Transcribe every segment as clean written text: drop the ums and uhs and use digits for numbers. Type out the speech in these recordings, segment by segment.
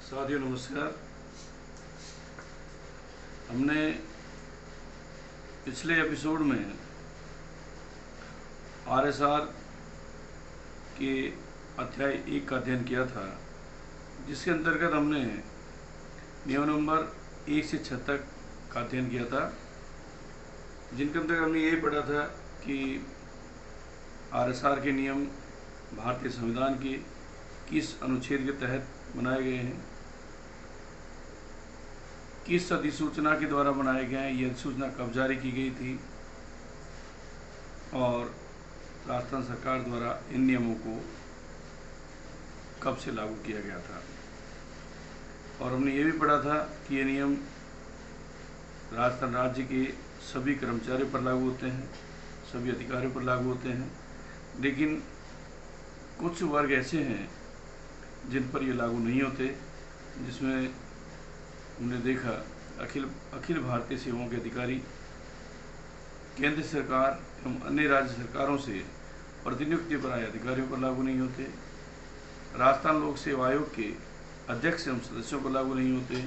साथियों नमस्कार। हमने पिछले एपिसोड में आरएसआर के अध्याय 1 का अध्ययन किया था, जिसके अंतर्गत हमने नियम नंबर 1 से 6 तक का अध्ययन किया था, जिनके अंतर्गत हमने यही पढ़ा था कि आरएसआर के नियम भारतीय संविधान के किस अनुच्छेद के तहत बनाए गए हैं, किस अधिसूचना के द्वारा बनाए गए हैं, यह अधिसूचना कब जारी की गई थी और राजस्थान सरकार द्वारा इन नियमों को कब से लागू किया गया था। और हमने ये भी पढ़ा था कि ये नियम राजस्थान राज्य के सभी कर्मचारियों पर लागू होते हैं, सभी अधिकारियों पर लागू होते हैं, लेकिन कुछ वर्ग ऐसे हैं जिन पर ये लागू नहीं होते, जिसमें हमने देखा अखिल भारतीय सेवाओं के अधिकारी केंद्र सरकार एवं अन्य राज्य सरकारों से प्रतिनियुक्ति पर आए अधिकारियों पर लागू नहीं होते, राजस्थान लोक सेवा आयोग के अध्यक्ष एवं सदस्यों पर लागू नहीं होते,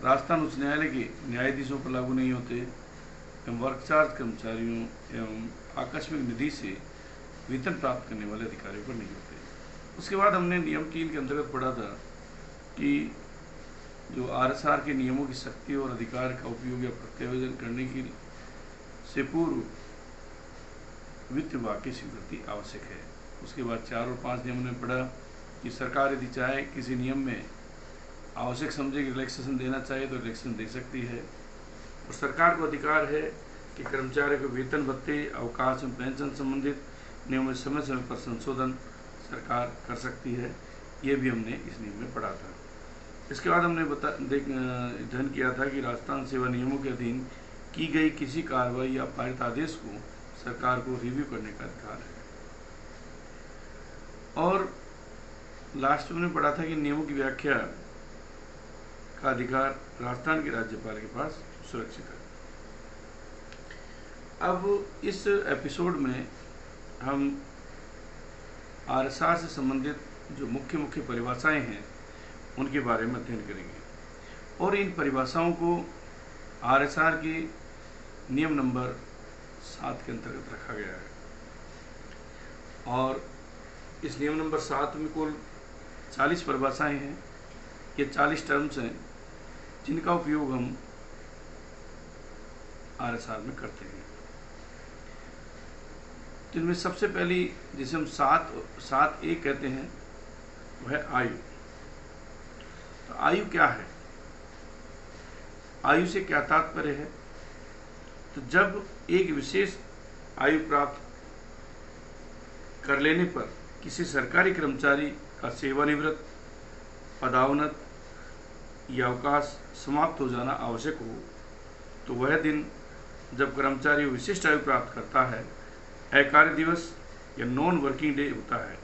राजस्थान उच्च न्यायालय के न्यायाधीशों पर लागू नहीं होते एवं वर्क चार्ज कर्मचारियों एवं आकस्मिक निधि से वेतन प्राप्त करने वाले अधिकारियों पर नहीं होते। उसके बाद हमने नियम 3 के अंतर्गत पढ़ा था कि जो आरएसआर के नियमों की शक्ति और अधिकार का उपयोग या प्रत्यायोजन करने की से पूर्व वित्त विभाग की स्वीकृति आवश्यक है। उसके बाद 4 और 5 नियमों ने पढ़ा कि सरकार यदि चाहे किसी नियम में आवश्यक समझे कि रिलैक्सेशन देना चाहे तो रिलैक्सेशन दे सकती है, और सरकार को अधिकार है कि कर्मचारियों को वेतन भत्ते, अवकाश एवं पेंशन संबंधित नियमों में समय समय पर संशोधन सरकार कर सकती है। ये भी हमने इस नियम में पढ़ा था। इसके बाद हमने अध्ययन किया था कि राजस्थान सेवा नियमों के अधीन की गई किसी कार्रवाई या पारित आदेश को सरकार को रिव्यू करने का अधिकार है। और लास्ट में हमने पढ़ा था कि नियमों की व्याख्या का अधिकार राजस्थान के राज्यपाल के पास सुरक्षित है। अब इस एपिसोड में हम आरएसआर से संबंधित जो मुख्य परिभाषाएं हैं उनके बारे में अध्ययन करेंगे, और इन परिभाषाओं को आरएसआर के नियम नंबर 7 के अंतर्गत रखा गया है। और इस नियम नंबर 7 में कुल 40 परिभाषाएं हैं। ये 40 टर्म्स हैं जिनका उपयोग हम आरएसआर में करते हैं। तो इनमें सबसे पहली जिसे हम 7A कहते हैं वह है आयु। तो आयु क्या है, आयु से क्या तात्पर्य है? तो जब एक विशेष आयु प्राप्त कर लेने पर किसी सरकारी कर्मचारी का सेवानिवृत्त, पदोन्नत या अवकाश समाप्त हो जाना आवश्यक हो, तो वह दिन जब कर्मचारी विशिष्ट आयु प्राप्त करता है अकार्य दिवस या नॉन वर्किंग डे होता है,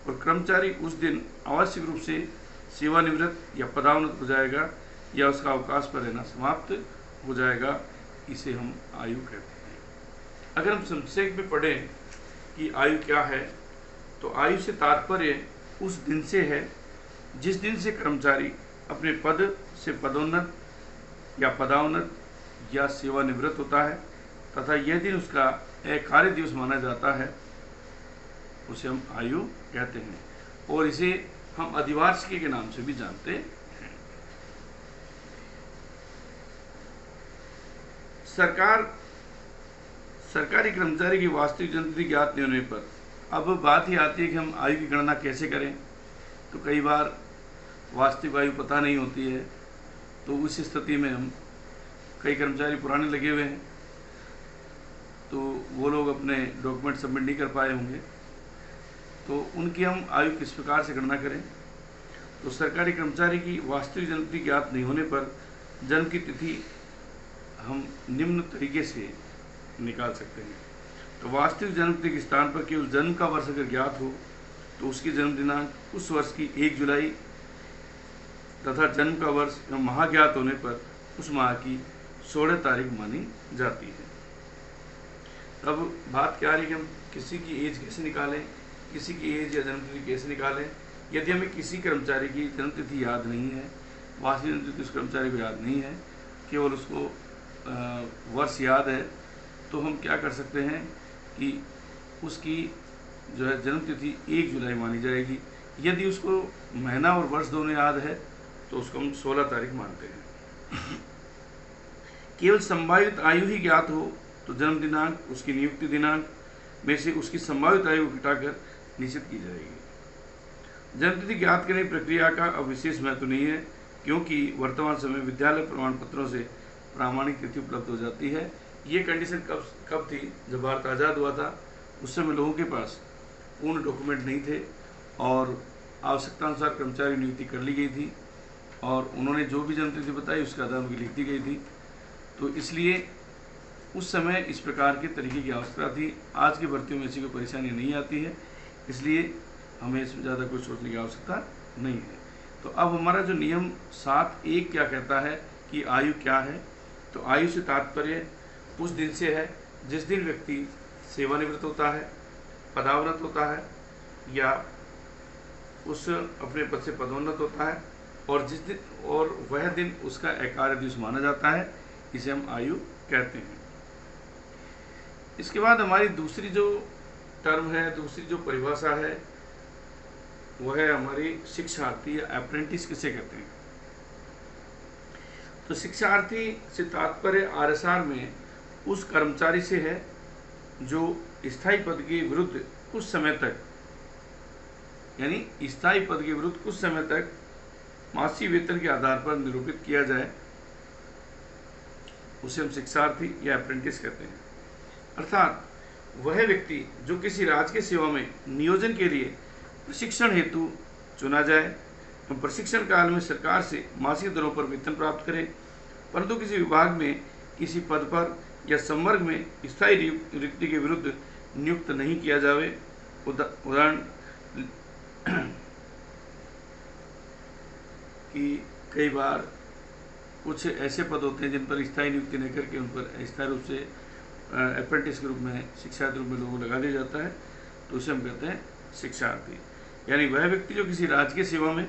और कर्मचारी उस दिन आवश्यक रूप से सेवानिवृत्त या पदोन्नत हो जाएगा या उसका अवकाश पर रहना समाप्त हो जाएगा, इसे हम आयु कहते हैं। अगर हम संक्षेप में पढ़ें कि आयु क्या है, तो आयु से तात्पर्य उस दिन से है जिस दिन से कर्मचारी अपने पद से पदोन्नत या पदोन्नत या सेवानिवृत्त होता है तथा यह दिन उसका अकार्य दिवस माना जाता है, उसे हम आयु कहते हैं, और इसे हम अधिवार्षिकी के नाम से भी जानते हैं। सरकारी कर्मचारी की वास्तविक जनतिथि ज्ञात नहीं होने पर अब बात ही आती है कि हम आयु की गणना कैसे करें। तो कई बार वास्तविक आयु पता नहीं होती है, तो उस स्थिति में हम कई कर्मचारी पुराने लगे हुए हैं, तो वो लोग अपने डॉक्यूमेंट सबमिट नहीं कर पाए होंगे, तो उनकी हम आयु किस प्रकार से गणना करें। तो सरकारी कर्मचारी की वास्तविक जन्म तिथि ज्ञात नहीं होने पर जन्म की तिथि हम निम्न तरीके से निकाल सकते हैं। तो वास्तविक जन्म तिथि के स्थान पर केवल जन्म का वर्ष अगर ज्ञात हो तो उसकी जन्म दिनांक उस वर्ष की 1 जुलाई तथा जन्म का वर्ष एवं माह ज्ञात होने पर उस माह की 16 तारीख मानी जाती है। अब बात क्या आ रही है कि हम किसी की एज कैसे निकालें, किसी की एज या जन्म तिथि कैसे निकालें। यदि हमें किसी कर्मचारी की जन्मतिथि याद नहीं है, वास्तविक जन्मतिथि उस कर्मचारी को याद नहीं है, केवल उसको वर्ष याद है, तो हम क्या कर सकते हैं कि उसकी जो है जन्मतिथि 1 जुलाई मानी जाएगी। यदि उसको महीना और वर्ष दोनों याद है तो उसको हम 16 तारीख मानते हैं। केवल संभावित आयु ही ज्ञात हो तो जन्म दिनांक उसकी नियुक्ति दिनांक में से उसकी संभावित आयु घटाकर निश्चित की जाएगी। जन्मतिथि ज्ञात करने की प्रक्रिया का अब विशेष महत्व नहीं है, क्योंकि वर्तमान समय विद्यालय प्रमाण पत्रों से प्रामाणिक तिथि उपलब्ध हो जाती है। ये कंडीशन कब थी? जब भारत आज़ाद हुआ था, उस समय लोगों के पास पूर्ण डॉक्यूमेंट नहीं थे और आवश्यकता अनुसार कर्मचारी नियुक्ति कर ली गई थी और उन्होंने जो भी जन्मतिथि बताई उसका आधार उनकी लिख दी गई थी। तो इसलिए उस समय इस प्रकार के तरीके की आवश्यकता थी। आज की भर्तियों में ऐसी कोई परेशानी नहीं आती है, इसलिए हमें इसमें ज़्यादा कुछ सोचने की आवश्यकता नहीं है। तो अब हमारा जो नियम 7(1) क्या कहता है कि आयु क्या है? तो आयु से तात्पर्य उस दिन से है जिस दिन व्यक्ति सेवानिवृत्त होता है, पदावनत होता है या उस अपने पद से पदोन्नत होता है और जिस दिन और वह दिन उसका एकार्य दिवस माना जाता है, इसे हम आयु कहते हैं। इसके बाद हमारी दूसरी जो टर्म है, दूसरी जो परिभाषा है, वह है हमारी शिक्षार्थी या अप्रेंटिस किसे कहते हैं। तो शिक्षार्थी से तात्पर्य आरएसआर में उस कर्मचारी से है जो स्थायी पद के विरुद्ध कुछ समय तक, यानी स्थायी पद के विरुद्ध कुछ समय तक मासिक वेतन के आधार पर निरूपित किया जाए, उसे हम शिक्षार्थी या अप्रेंटिस कहते हैं। अर्थात वह व्यक्ति जो किसी राजकीय सेवा में नियोजन के लिए प्रशिक्षण हेतु चुना जाए एवं प्रशिक्षण काल में सरकार से मासिक दरों पर वेतन प्राप्त करे, परंतु किसी विभाग में किसी पद पर या संवर्ग में स्थायी रिक्ति के विरुद्ध नियुक्त नहीं किया जावे। उदाहरण कि कई बार कुछ ऐसे पद होते हैं जिन पर स्थायी नियुक्ति नहीं करके उन पर स्थायी रूप से अप्रेंटिस के रूप में, शिक्षा के रूप में लोगों को लगा दिया जाता है, तो उसे हम कहते हैं शिक्षार्थी। यानी वह व्यक्ति जो किसी राजकीय सेवा में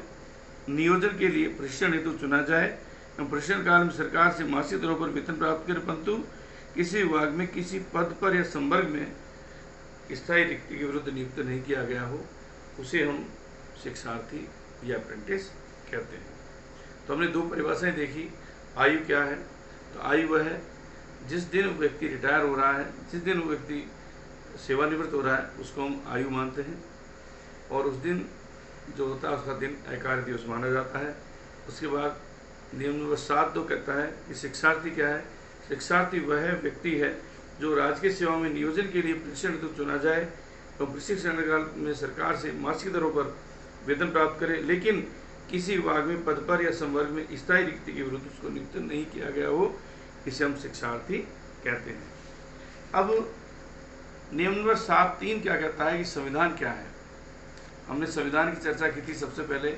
नियोजन के लिए प्रशिक्षण हेतु चुना जाए एवं प्रशिक्षण काल में सरकार से मासिक दरों पर वेतन प्राप्त करे, परंतु किसी विभाग में किसी पद पर या संवर्ग में स्थायी रिक्ति के विरुद्ध नियुक्त नहीं किया गया हो, उसे हम शिक्षार्थी या अप्रेंटिस कहते हैं। तो हमने दो परिभाषाएं देखी। आयु क्या है? तो आयु वह है जिस दिन व्यक्ति रिटायर हो रहा है, जिस दिन वो व्यक्ति सेवानिवृत्त हो रहा है, उसको हम आयु मानते हैं और उस दिन जो होता है उसका दिन एकार्य दिवस माना जाता है। उसके बाद नियम नंबर 7(2) कहता है कि शिक्षार्थी क्या है? शिक्षार्थी वह व्यक्ति है जो राजकीय सेवा में नियोजन के लिए प्रशिक्षण हेतु चुना जाए तो प्रशिक्षण काल में सरकार से मासिक दरों पर वेतन प्राप्त करे, लेकिन किसी विभाग में पद पर या संवर्ग में स्थायी रिक्ति के विरुद्ध उसको नियुक्त नहीं किया गया हो, इसे हम शिक्षार्थी कहते हैं। अब नियम नंबर 7(3) क्या कहता है कि संविधान क्या है? हमने संविधान की चर्चा की थी सबसे पहले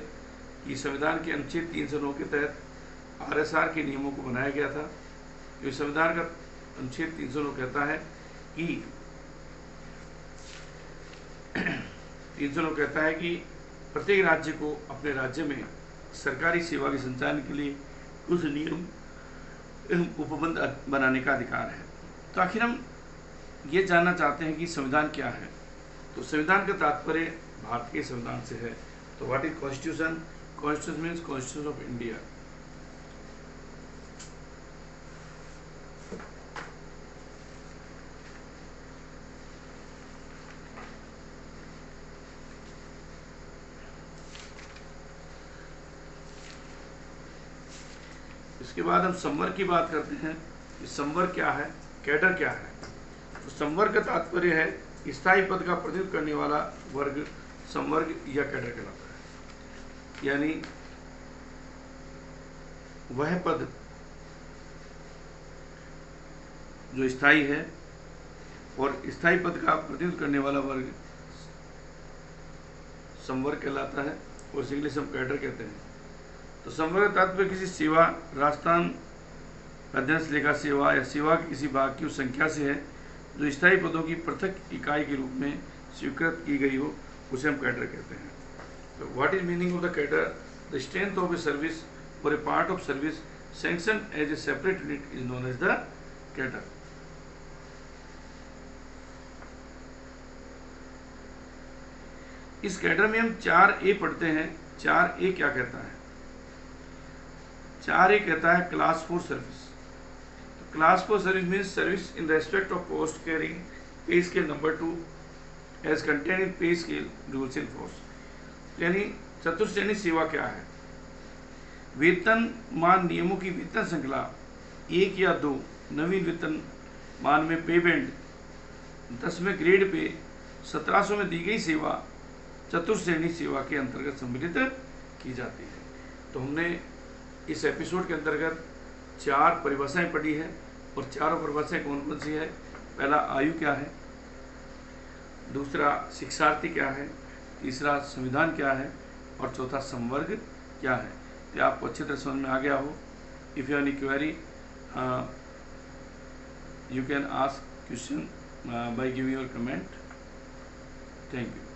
कि संविधान के अनुच्छेद 309 के तहत आरएसआर के नियमों को बनाया गया था। तो संविधान का अनुच्छेद 309 कहता है कि 309 कहता है कि प्रत्येक राज्य को अपने राज्य में सरकारी सेवा के संचालन के लिए कुछ नियम एवं उपबंध बनाने का अधिकार है। तो आखिर हम ये जानना चाहते हैं कि संविधान क्या है। तो संविधान का तात्पर्य भारत के संविधान से है। तो what is constitution? Constitution means constitution of India. इसके बाद हम संवर्ग की बात करते हैं कि संवर्ग क्या है, कैडर क्या है। तो संवर्ग का तात्पर्य है स्थायी पद का प्रतिनिधित्व करने वाला वर्ग संवर्ग या कैडर कहलाता है। यानी वह पद जो स्थायी है और स्थायी पद का प्रतिनिधित्व करने वाला वर्ग संवर्ग कहलाता है और इंग्लिश हम कैडर कहते हैं। तो संवर्ग तात्पर्य किसी सेवा, राजस्थान अध्ययन लेखा सेवा या सेवा के किसी भाग की उस संख्या से है जो स्थायी पदों की पृथक इकाई के रूप में स्वीकृत की गई हो, उसे हम कैडर कहते हैं। What is meaning of the cadre? The strength of a service or a part of service sanctioned as a separate unit is known as the cadre. इस कैडर में हम 4A पढ़ते हैं। 4A क्या कहता है? 4A कहता है class 4 service. Class 4 service means service in respect of post carrying pay scale number 2 as contain in pay scale rules in force. यानी चतुर्श्रेणी सेवा क्या है? वेतनमान नियमों की वेतन श्रृंखला 1 या 2 नवीन वेतन मान में पे बैंड 10वें ग्रेड पे 1700 में दी गई सेवा चतुर्श्रेणी सेवा के अंतर्गत सम्मिलित की जाती है। तो हमने इस एपिसोड के अंतर्गत 4 परिभाषाएं पढ़ी है और चारों परिभाषाएं कौन कौन सी है? पहला आयु क्या है, दूसरा शिक्षार्थी क्या है, तीसरा संविधान क्या है और चौथा संवर्ग क्या है। तो आपको अच्छी तरह समझ में आ गया हो। If you any query you can ask question by giving your comment. Thank you.